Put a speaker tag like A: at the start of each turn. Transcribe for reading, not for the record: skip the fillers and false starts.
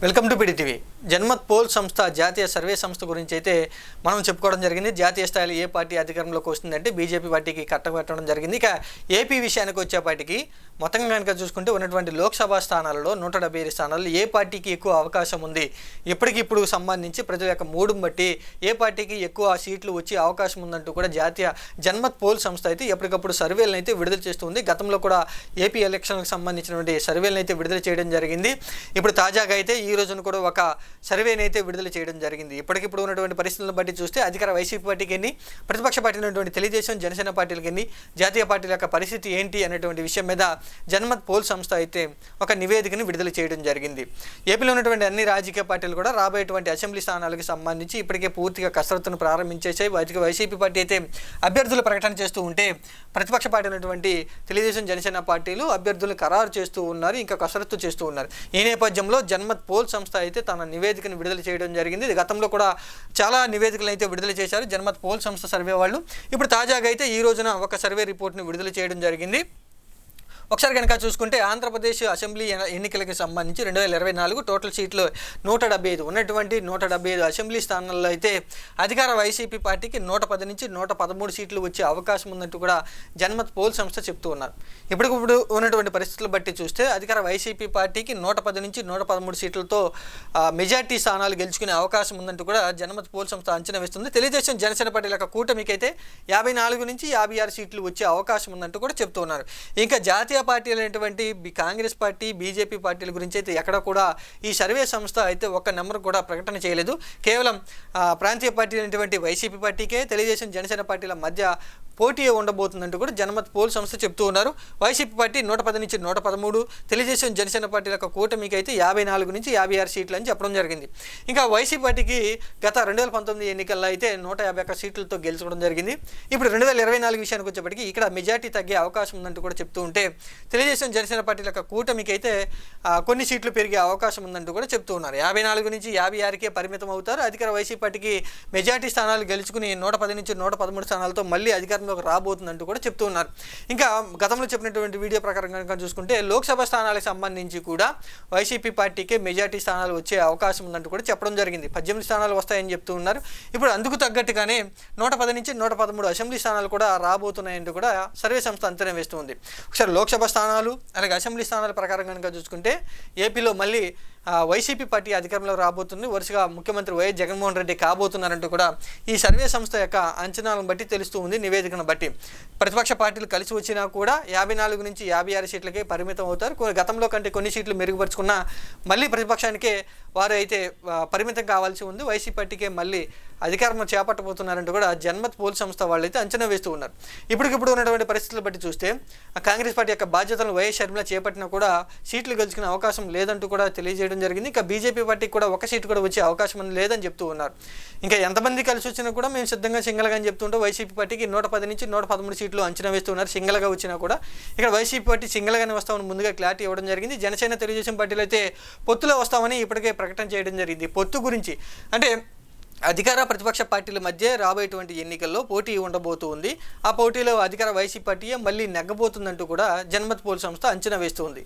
A: Welcome to PDTV. Janmat poll సంస్థ జాతీయ survey సంస్థ గురించి అయితే మనం చెప్పుకోవడం జరిగింది. జాతీయ స్థాయిలో ఏ పార్టీ అధికారంలోకి వస్తుందంటే బీజేపీ పార్టీకి కట్టబెట్టడం జరిగింది. ఇక ఏపీ విషయానికి వచ్చేపాటికి మొత్తంగా కనుక చూసుకుంటే ఉన్నటువంటి లోక్సభ స్థానాలలో 175 స్థానాల్లో ఏ పార్టీకి ఎక్కువ అవకాశం ఉంది, ఇప్పటికిప్పుడు సంబంధించి ప్రజల యొక్క మూడుని బట్టి ఏ పార్టీకి ఎక్కువ సీట్లు వచ్చే అవకాశం ఉందంటూ కూడా జాతీయ జన్మత్ పోల్ సంస్థ అయితే ఎప్పటికప్పుడు సర్వేలను అయితే విడుదల చేస్తుంది. గతంలో కూడా ఏపీ ఎలక్షన్లకు సంబంధించినటువంటి సర్వేలను అయితే విడుదల చేయడం జరిగింది. ఇప్పుడు తాజాగా అయితే ఈ రోజున కూడా ఒక సర్వేని అయితే విడుదల చేయడం జరిగింది. ఇప్పటికిప్పుడు ఉన్నటువంటి పరిస్థితులను బట్టి చూస్తే అధికార వైసీపీ పార్టీకి ఎన్ని, ప్రతిపక్ష పార్టీ ఉన్నటువంటి తెలుగుదేశం జనసేన పార్టీలకు ఎన్ని, జాతీయ పార్టీల యొక్క పరిస్థితి ఏంటి అనేటువంటి విషయం మీద జన్మత్ పోల్ సంస్థ అయితే ఒక నివేదికను విడుదల చేయడం జరిగింది. ఏపీలో ఉన్నటువంటి అన్ని రాజకీయ పార్టీలు కూడా రాబోయేటువంటి అసెంబ్లీ స్థానాలకు సంబంధించి ఇప్పటికే పూర్తిగా కసరత్తును ప్రారంభించేసాయి. వైసీపీ పార్టీ అయితే అభ్యర్థులు ప్రకటన చేస్తూ ఉంటే ప్రతిపక్ష పార్టీ ఉన్నటువంటి తెలుగుదేశం జనసేన పార్టీలు అభ్యర్థులను ఖరారు చేస్తూ ఉన్నారు, ఇంకా కసరత్తు చేస్తూ ఉన్నారు. ఈ నేపథ్యంలో జన్మత్ పోల్ సంస్థ అయితే తన నివేదికను విడుదల చేయడం జరిగింది. గతంలో కూడా చాలా నివేదికలు అయితే విడుదల చేశారు జన్మత్ పోల్ సంస్థ సర్వే వాళ్ళు. ఇప్పుడు తాజాగా అయితే ఈ రోజున ఒక సర్వే రిపోర్ట్ని విడుదల చేయడం జరిగింది. ఒకసారి కనుక చూసుకుంటే ఆంధ్రప్రదేశ్ అసెంబ్లీ ఎన్నికలకు సంబంధించి 2024 టోటల్ సీట్లు 175 ఉన్నటువంటి 175 అసెంబ్లీ స్థానాల్లో అయితే అధికార వైసీపీ పార్టీకి 110 నుంచి 113 సీట్లు వచ్చే అవకాశం ఉన్నట్టు కూడా జన్మత్ పోల్ సంస్థ చెప్తూ ఉన్నారు. ఇప్పటికిప్పుడు ఉన్నటువంటి పరిస్థితులు బట్టి చూస్తే అధికార వైసీపీ పార్టీకి 110 నుంచి 113 సీట్లతో మెజార్టీ స్థానాలు గెలుచుకునే అవకాశం ఉందంటూ కూడా జన్మత్ పోల్ సంస్థ అంచనా వేస్తుంది. తెలుగుదేశం జనసేన పార్టీల యొక్క కూటమికి అయితే 54 నుంచి 56 సీట్లు వచ్చే అవకాశం ఉందంటూ కూడా చెప్తూ ఉన్నారు. ఇంకా జాతీయ పార్టీలు అయినటువంటి కాంగ్రెస్ పార్టీ, బీజేపీ పార్టీల గురించి అయితే ఎక్కడ కూడా ఈ సర్వే సంస్థ అయితే ఒక్క నెంబర్ కూడా ప్రకటన చేయలేదు. కేవలం ప్రాంతీయ పార్టీ అయినటువంటి వైసీపీ పార్టీకే తెలుగుదేశం జనసేన పార్టీల మధ్య పోటీ ఉండబోతుందంటూ కూడా జన్మత్ పోల్ సంస్థ చెప్తూ ఉన్నారు. వైసీపీ పార్టీ 110 నుంచి 113, తెలుగుదేశం జనసేన పార్టీల యొక్క కూటమికి అయితే 54 నుంచి 56 సీట్లు అని చెప్పడం జరిగింది. ఇంకా వైసీపీ పార్టీకి గత 2019 ఎన్నికల్లో అయితే 151 సీట్లతో గెలుచుకోవడం జరిగింది. ఇప్పుడు 2024 విషయానికి వచ్చేప్పటికీ ఇక్కడ మెజార్టీ తగ్గే అవకాశం ఉందంటూ కూడా చెప్తూ ఉంటే తెలుగుదేశం జనసేన పార్టీల యొక్క కూటమికి అయితే కొన్ని సీట్లు పెరిగే అవకాశం ఉందంటూ కూడా చెప్తూ ఉన్నారు. 54 నుంచి 56కే పరిమితం అవుతారు. అధికార వైసీపీ పార్టీకి మెజార్టీ స్థానాలు గెలుచుకుని 110 నుంచి 113 స్థానాలతో మళ్ళీ అధికారంలోకి రాబోతుందంటూ కూడా చెప్తూ ఉన్నారు. ఇంకా గతంలో చెప్పినటువంటి వీడియో ప్రకారం కనుక చూసుకుంటే లోక్సభ స్థానాలకు సంబంధించి కూడా వైసీపీ పార్టీకే మెజార్టీ స్థానాలు వచ్చే అవకాశం ఉందంటూ కూడా చెప్పడం జరిగింది. 18 స్థానాలు వస్తాయని చెప్తూ ఉన్నారు. ఇప్పుడు అందుకు తగ్గట్టుగానే 110 నుంచి 113 అసెంబ్లీ స్థానాలు కూడా రాబోతున్నాయంటూ కూడా సర్వే సంస్థ అంచనా వేస్తుంది. ఒకసారి లోక్సభ స్థానాలు అలాగే అసెంబ్లీ స్థానాల ప్రకారం కనుక చూసుకుంటే ఏపీలో మళ్ళీ వైసీపీ పార్టీ అధికారంలో రాబోతుంది. వరుసగా ముఖ్యమంత్రి వైఎస్ జగన్మోహన్ రెడ్డి కాబోతున్నారంటూ కూడా ఈ సర్వే సంస్థ యొక్క అంచనాలను బట్టి తెలుస్తూ ఉంది. నివేదికను బట్టి ప్రతిపక్ష పార్టీలు కలిసి వచ్చినా కూడా 54 నుంచి 56 సీట్లకే పరిమితం అవుతారు. గతంలో కంటే కొన్ని సీట్లు మెరుగుపరుచుకున్నా మళ్ళీ ప్రతిపక్షానికే వారు అయితే పరిమితం కావాల్సి ఉంది. వైసీపీ పార్టీకే మళ్ళీ అధికారం చేపట్టబోతున్నారంటూ కూడా జన్మత్ పోల్ సంస్థ వాళ్ళు అయితే అంచనా వేస్తూ ఉన్నారు. ఇప్పటికిప్పుడు ఉన్నటువంటి పరిస్థితులు బట్టి చూస్తే కాంగ్రెస్ పార్టీ యొక్క బాధ్యతలను వైఎస్ షర్మిల చేపట్టినా కూడా సీట్లు గెలుచుకునే అవకాశం లేదంటూ కూడా తెలియజేయడం జరిగింది. ఇంకా బీజేపీ పార్టీకి కూడా ఒక సీటు కూడా వచ్చే అవకాశం లేదని చెప్తూ ఉన్నారు. ఇంకా ఎంతమంది కలిసి వచ్చినా కూడా మేము సిద్ధంగా సింగల్గా అని చెప్తుంటే వైసీపీ పార్టీకి 110 నుంచి 113 సీట్లు అంచనా వేస్తున్నారు. సింగల్గా వచ్చినా కూడా ఇక్కడ వైసీపీ పార్టీ సింగల్గానే వస్తామని ముందుగా క్లారిటీ ఇవ్వడం జరిగింది. జనసేన తెలుగుదేశం పార్టీలు అయితే పొత్తులో వస్తామని ఇప్పటికే ప్రకటన చేయడం జరిగింది. పొత్తు గురించి అంటే అధికార ప్రతిపక్ష పార్టీల మధ్య రాబోయేటువంటి ఎన్నికల్లో పోటీ ఉండబోతుంది. ఆ పోటీలో అధికార వైసీపీ పార్టీయే మళ్ళీ నెగ్గబోతుందంటూ కూడా జన్మత్ పోల్ సంస్థ అంచనా వేస్తుంది.